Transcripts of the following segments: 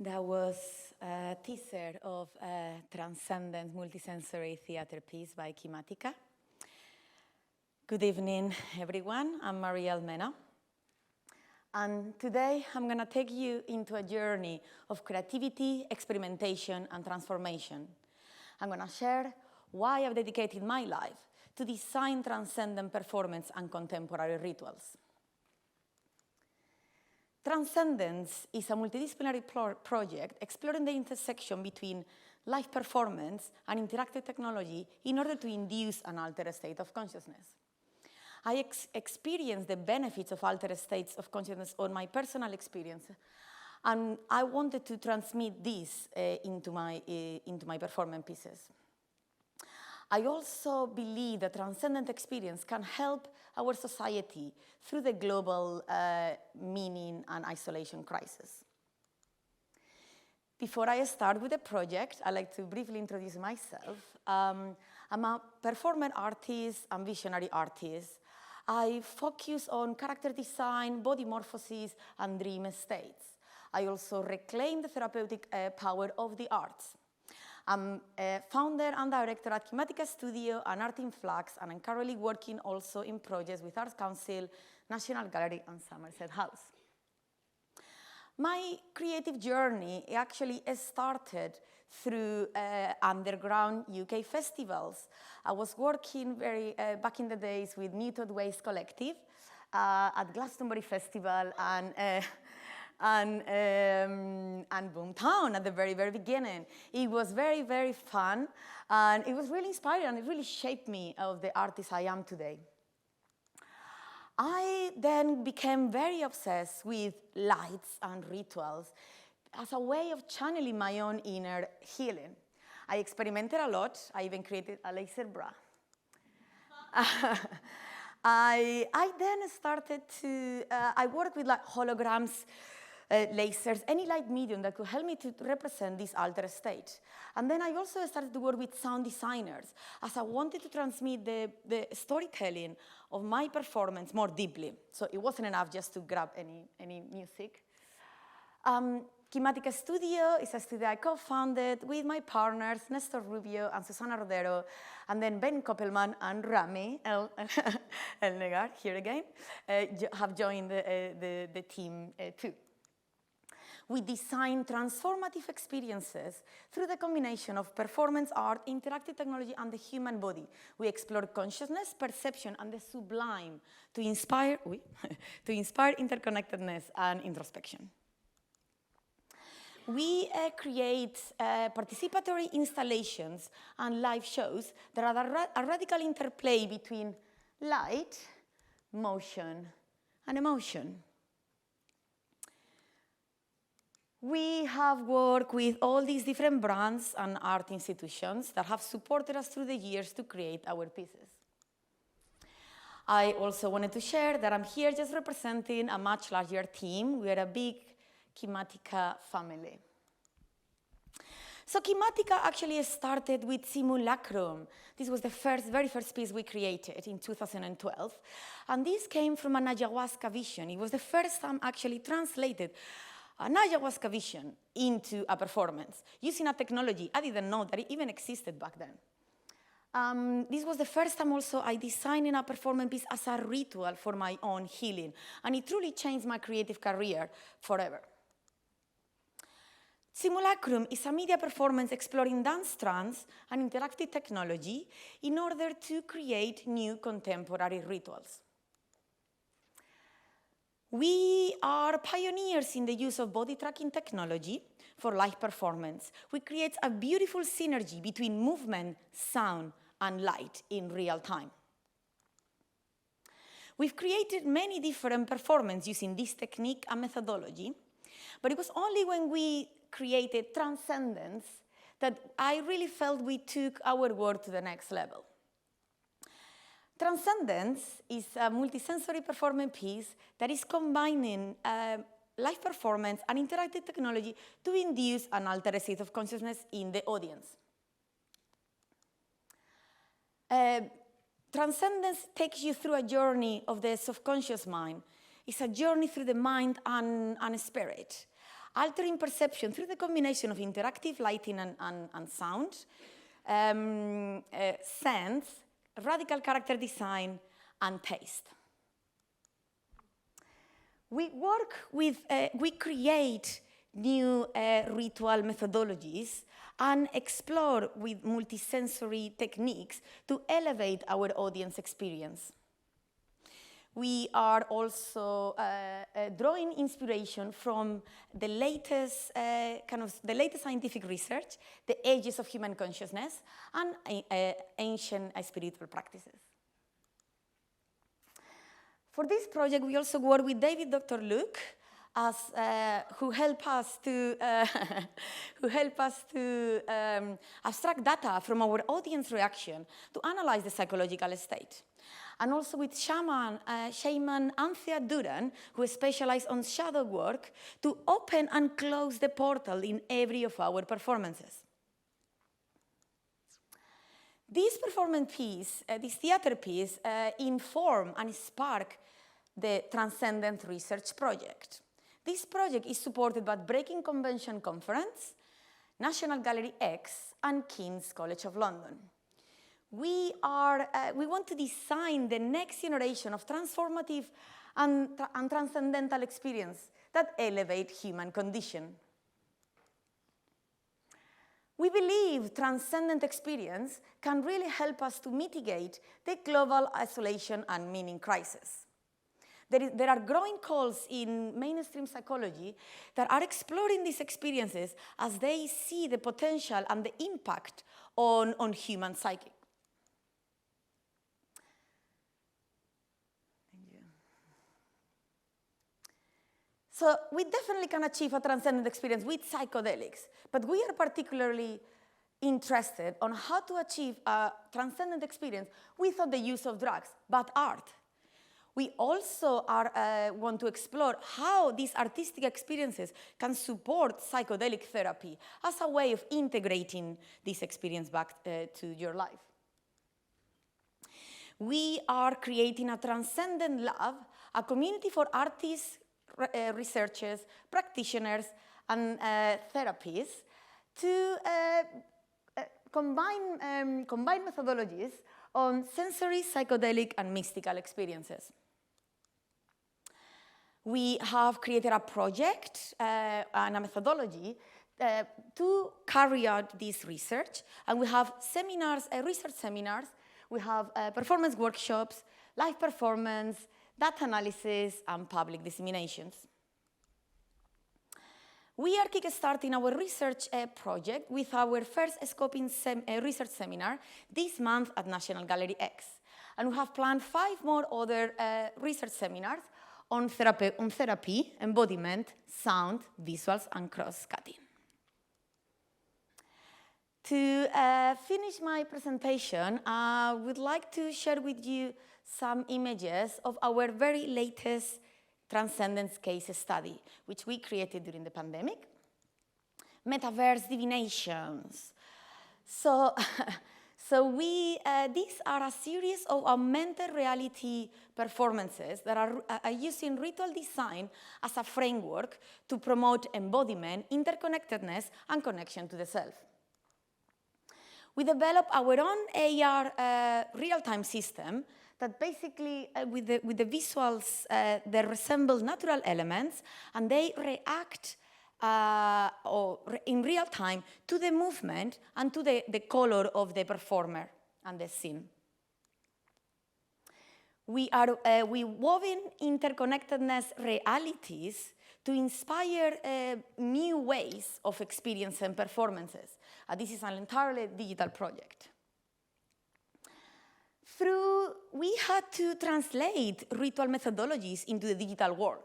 That was a teaser of a Transcendence multisensory theater piece by Kimatica. Good evening, everyone. I'm Maria Almena. And today I'm going to take you into a journey of creativity, experimentation, and transformation. I'm going to share why I've dedicated my life to design transcendent performance and contemporary rituals. Transcendence is a multidisciplinary project exploring the intersection between live performance and interactive technology in order to induce an altered state of consciousness. I experienced the benefits of altered states of consciousness on my personal experience, and I wanted to transmit this into my performance pieces. I also believe that transcendent experience can help our society through the global meaning and isolation crisis. Before I start with the project, I'd like to briefly introduce myself. I'm a performance artist and visionary artist. I focus on character design, body morphosis, and dream states. I also reclaim the therapeutic power of the arts. I'm a founder and director at Kimatica Studio and Art in Flux, and I'm currently working also in projects with Arts Council, National Gallery, and Somerset House. My creative journey actually started through underground UK festivals. I was working back in the days with Muted Waste Collective at Glastonbury Festival and Boomtown at the very, very beginning. It was very, very fun, and it was really inspiring, and it really shaped me of the artist I am today. I then became very obsessed with lights and rituals as a way of channeling my own inner healing. I experimented a lot. I even created a laser bra. I then started to, I worked with like holograms, lasers, any light medium that could help me to represent this altered state. And then I also started to work with sound designers, as I wanted to transmit the storytelling of my performance more deeply. So it wasn't enough just to grab any music. Kimatica Studio is a studio I co-founded with my partners, Nestor Rubio and Susana Rodero, and then Ben Koppelman and Rami Elnegar, here again, have joined the team too. We design transformative experiences through the combination of performance art, interactive technology, and the human body. We explore consciousness, perception, and the sublime to inspire interconnectedness and introspection. We create participatory installations and live shows that are a radical interplay between light, motion, and emotion. We have worked with all these different brands and art institutions that have supported us through the years to create our pieces. I also wanted to share that I'm here just representing a much larger team. We are a big Kimatica family. So Kimatica actually started with Simulacrum. This was the very first piece we created in 2012. And this came from an ayahuasca vision. It was the first time actually translated an ayahuasca vision into a performance using a technology I didn't know that it even existed back then. This was the first time also I designed a performance piece as a ritual for my own healing, and it truly changed my creative career forever. Simulacrum is a media performance exploring dance trance and interactive technology in order to create new contemporary rituals. We are pioneers in the use of body tracking technology for live performance, which creates a beautiful synergy between movement, sound, and light in real time. We've created many different performances using this technique and methodology, but it was only when we created Transcendence that I really felt we took our work to the next level. Transcendence is a multisensory performance piece that is combining live performance and interactive technology to induce an altered state of consciousness in the audience. Transcendence takes you through a journey of the subconscious mind. It's a journey through the mind and spirit. altering perception through the combination of interactive lighting and sound, sense, radical character design, and taste. We create new ritual methodologies and explore with multisensory techniques to elevate our audience experience. We are also drawing inspiration from the latest scientific research, the ages of human consciousness, and ancient spiritual practices. For this project, we also work with Dr. Luke, who help us to abstract data from our audience reaction to analyze the psychological state. And also with shaman Anthea Duran, who specializes on shadow work, to open and close the portal in every of our performances. This performance piece, this theater piece, inform and spark the Transcendence research project. This project is supported by Breaking Convention Conference, National Gallery X, and King's College of London. We want to design the next generation of transformative and transcendental experience that elevate human condition. We believe transcendent experience can really help us to mitigate the global isolation and meaning crisis. There are growing calls in mainstream psychology that are exploring these experiences as they see the potential and the impact on human psyche. Thank you. So we definitely can achieve a transcendent experience with psychedelics, but we are particularly interested on how to achieve a transcendent experience without the use of drugs, but art. We also want to explore how these artistic experiences can support psychedelic therapy as a way of integrating this experience back to your life. We are creating a Transcendent Lab, a community for artists, researchers, practitioners, and therapists to combine methodologies on sensory, psychedelic, and mystical experiences. We have created a project and a methodology to carry out this research, and we have seminars, research seminars, we have performance workshops, live performance, data analysis, and public disseminations. We are kickstarting our research project with our first scoping research seminar this month at National Gallery X. And we have planned 5 more other research seminars on therapy, embodiment, sound, visuals, and cross-cutting. To finish my presentation, I would like to share with you some images of our very latest Transcendence case study, which we created during the pandemic. Metaverse divinations. So these are a series of augmented reality performances that are using ritual design as a framework to promote embodiment, interconnectedness, and connection to the self. We developed our own AR real-time system that basically, with the visuals, they resemble natural elements, and they react in real time to the movement and to the color of the performer and the scene. We woven interconnectedness realities to inspire new ways of experiencing performances. This is an entirely digital project. We had to translate ritual methodologies into the digital world.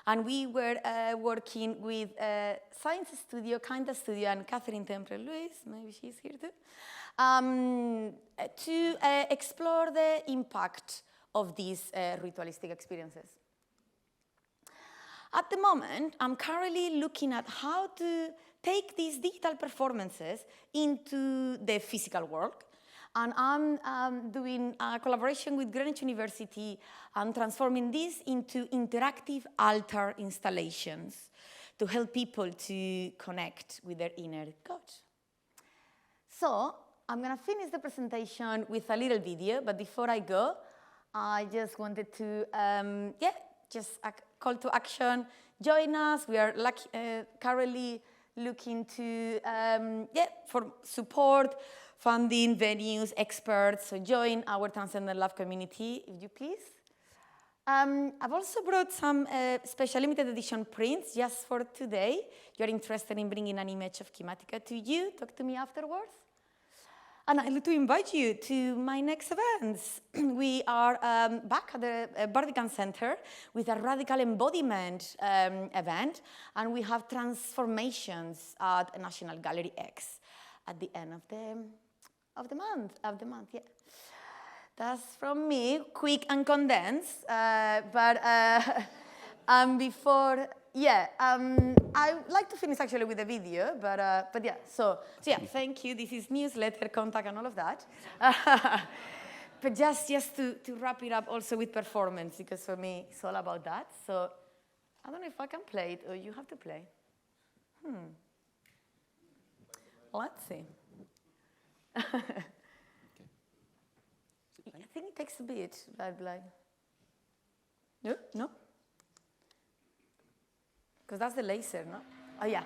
And we were working with Science Studio, Kinda Studio, and Catherine Temple-Lewis, maybe she's here too, to explore the impact of these ritualistic experiences. At the moment, I'm currently looking at how to take these digital performances into the physical world. And I'm doing a collaboration with Greenwich University and transforming this into interactive altar installations to help people to connect with their inner God. So I'm going to finish the presentation with a little video, but before I go, I just wanted to, just a call to action. Join us. We are currently looking to, for support, funding, venues, experts. So join our Transcendent Love community, if you please. I've also brought some special limited edition prints just for today. You're interested in bringing an image of Kimatica to you, talk to me afterwards. And I'd like to invite you to my next events. We are back at the Barbican Center with a radical embodiment event, and we have transformations at National Gallery X at the end of the month. Yeah. That's from me, quick and condensed, before, I would like to finish actually with a video, but yeah, so yeah, thank you. This is newsletter, contact, and all of that. But just to wrap it up also with performance, because for me, it's all about that. So I don't know if I can play it, or you have to play. Let's see. I think it takes a bit, but like, no? Because that's the laser, no? Oh, yeah.